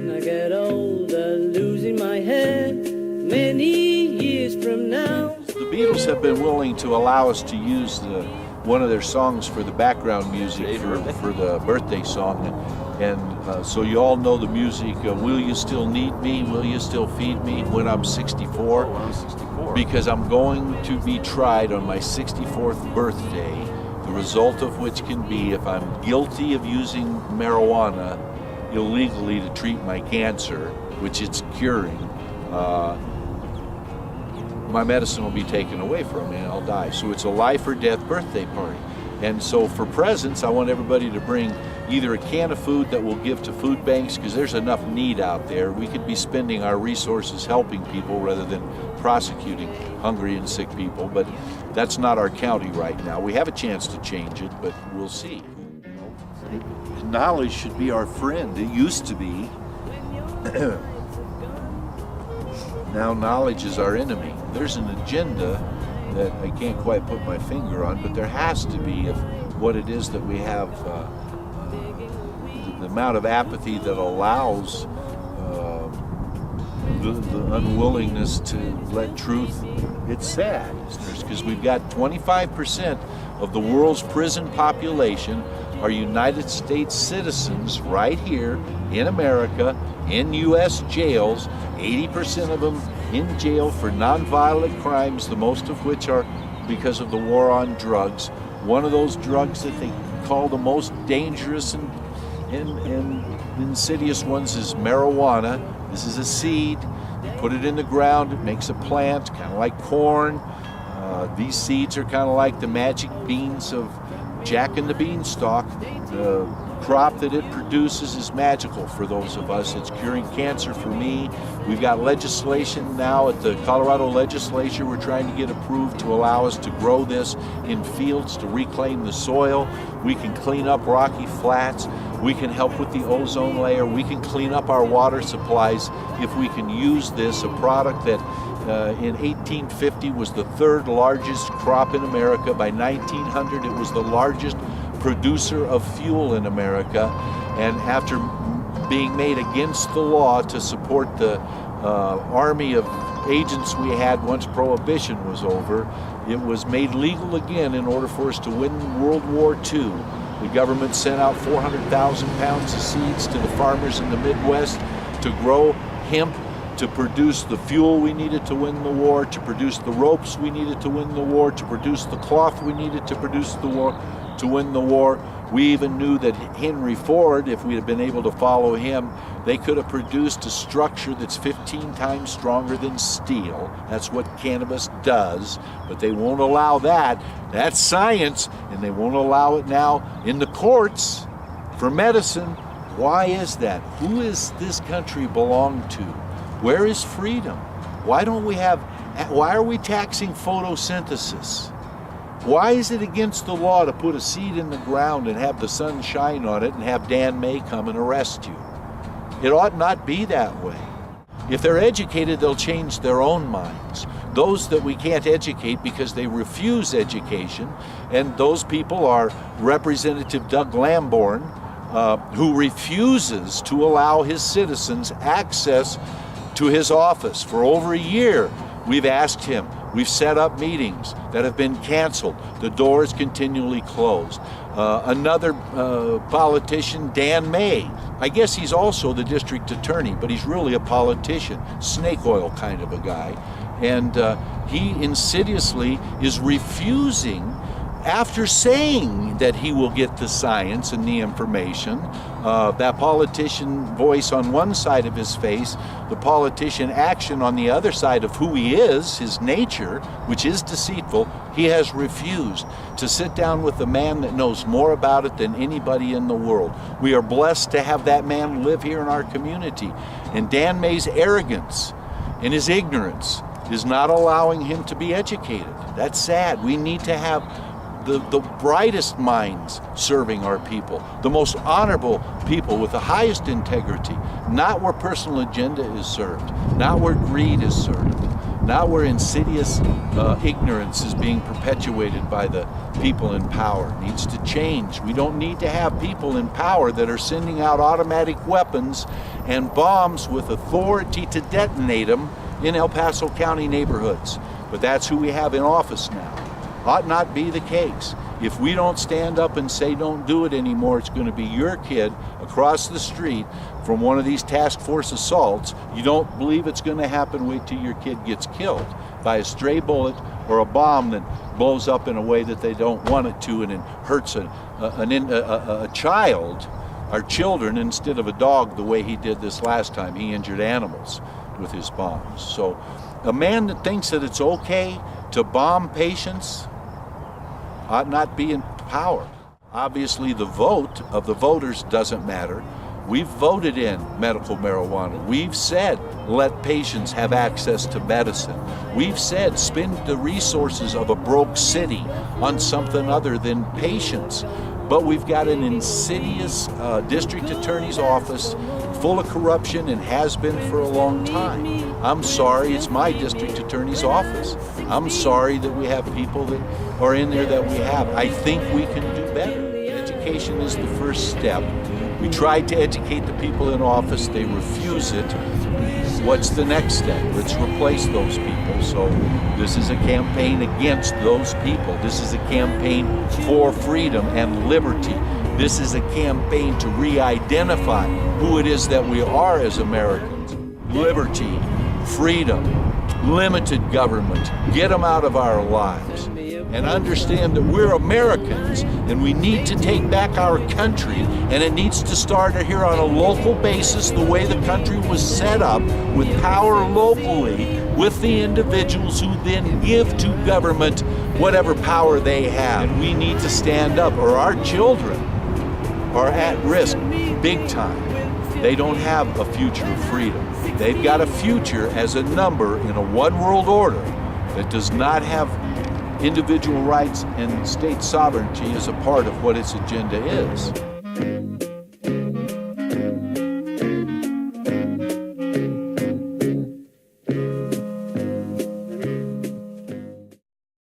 when I get older, losing my head many years from now. The Beatles have been willing to allow us to use one of their songs for the background music for the birthday song. And so you all know the music, Will You Still Need Me? Will You Still Feed Me? When I'm 64. Oh, when I'm 64. Because I'm going to be tried on my 64th birthday, the result of which can be if I'm guilty of using marijuana illegally to treat my cancer, which it's curing, my medicine will be taken away from me and I'll die. So it's a life or death birthday party. And so for presents, I want everybody to bring either a can of food that we'll give to food banks, because there's enough need out there. We could be spending our resources helping people rather than prosecuting hungry and sick people, but that's not our county right now. We have a chance to change it, but we'll see. Knowledge should be our friend. It used to be. Now knowledge is our enemy. There's an agenda that I can't quite put my finger on, but there has to be if what it is that we have, the amount of apathy that allows the unwillingness to let truth. It's sad, because we've got 25% of the world's prison population are United States citizens right here in America, in U.S. jails, 80% of them in jail for nonviolent crimes, the most of which are because of the war on drugs. One of those drugs that they call the most dangerous and insidious ones is marijuana. This is a seed. You put it in the ground, it makes a plant, kind of like corn. These seeds are kind of like the magic beans of Jack and the Beanstalk. The crop that it produces is magical for those of us. It's curing cancer for me. We've got legislation now at the Colorado legislature we're trying to get approved to allow us to grow this in fields to reclaim the soil. We can clean up rocky flats. We can help with the ozone layer. We can clean up our water supplies if we can use this, a product that in 1850 was the third largest crop in America. By 1900 it was the largest producer of fuel in America, and after being made against the law to support the army of agents we had once Prohibition was over, it was made legal again in order for us to win World War II. The government sent out 400,000 pounds of seeds to the farmers in the Midwest to grow hemp, to produce the fuel we needed to win the war, to produce the ropes we needed to win the war, to produce the cloth we needed to produce the war, to win the war. We even knew that Henry Ford, if we had been able to follow him, they could have produced a structure that's 15 times stronger than steel. That's what cannabis does, but they won't allow that. That's science, and they won't allow it now in the courts for medicine. Why is that? Who is this country belong to? Where is freedom? Why are we taxing photosynthesis? Why is it against the law to put a seed in the ground and have the sun shine on it and have Dan May come and arrest you? It ought not be that way. If they're educated, they'll change their own minds. Those that we can't educate because they refuse education, and those people are Representative Doug Lamborn, who refuses to allow his citizens access to his office. For over a year, we've asked him. We've set up meetings that have been canceled. The door is continually closed. Another politician, Dan May, I guess he's also the district attorney, but he's really a politician, snake oil kind of a guy. And he insidiously is refusing, after saying that he will get the science and the information, that politician voice on one side of his face, the politician action on the other side of who he is, his nature, which is deceitful, he has refused to sit down with a man that knows more about it than anybody in the world. We are blessed to have that man live here in our community. And Dan May's arrogance and his ignorance is not allowing him to be educated. That's sad. We need to have the brightest minds serving our people, the most honorable people with the highest integrity, not where personal agenda is served, not where greed is served. Now where insidious ignorance is being perpetuated by the people in power. It needs to change. We don't need to have people in power that are sending out automatic weapons and bombs with authority to detonate them in El Paso County neighborhoods. But that's who we have in office now. Ought not be the case. If we don't stand up and say don't do it anymore, it's going to be your kid across the street from one of these task force assaults. You don't believe it's going to happen, wait till your kid gets killed by a stray bullet or a bomb that blows up in a way that they don't want it to, and it hurts a child, our children, instead of a dog, the way he did this last time. He injured animals with his bombs. So a man that thinks that it's okay to bomb patients ought not be in power. Obviously, the vote of the voters doesn't matter. We've voted in medical marijuana. We've said let patients have access to medicine. We've said spend the resources of a broke city on something other than patients. But we've got an insidious district attorney's office full of corruption and has been for a long time. I'm sorry, it's my district attorney's office. I'm sorry that we have people that are in there that we have. I think we can do better. Education is the first step. We tried to educate the people in office, they refuse it. What's the next step? Let's replace those people. So this is a campaign against those people. This is a campaign for freedom and liberty. This is a campaign to re-identify who it is that we are as Americans. Liberty, freedom, limited government. Get them out of our lives. And understand that we're Americans and we need to take back our country, and it needs to start here on a local basis, the way the country was set up, with power locally, with the individuals who then give to government whatever power they have. And we need to stand up, or our children are at risk big time. They don't have a future of freedom. They've got a future as a number in a one world order that does not have individual rights and state sovereignty as a part of what its agenda is.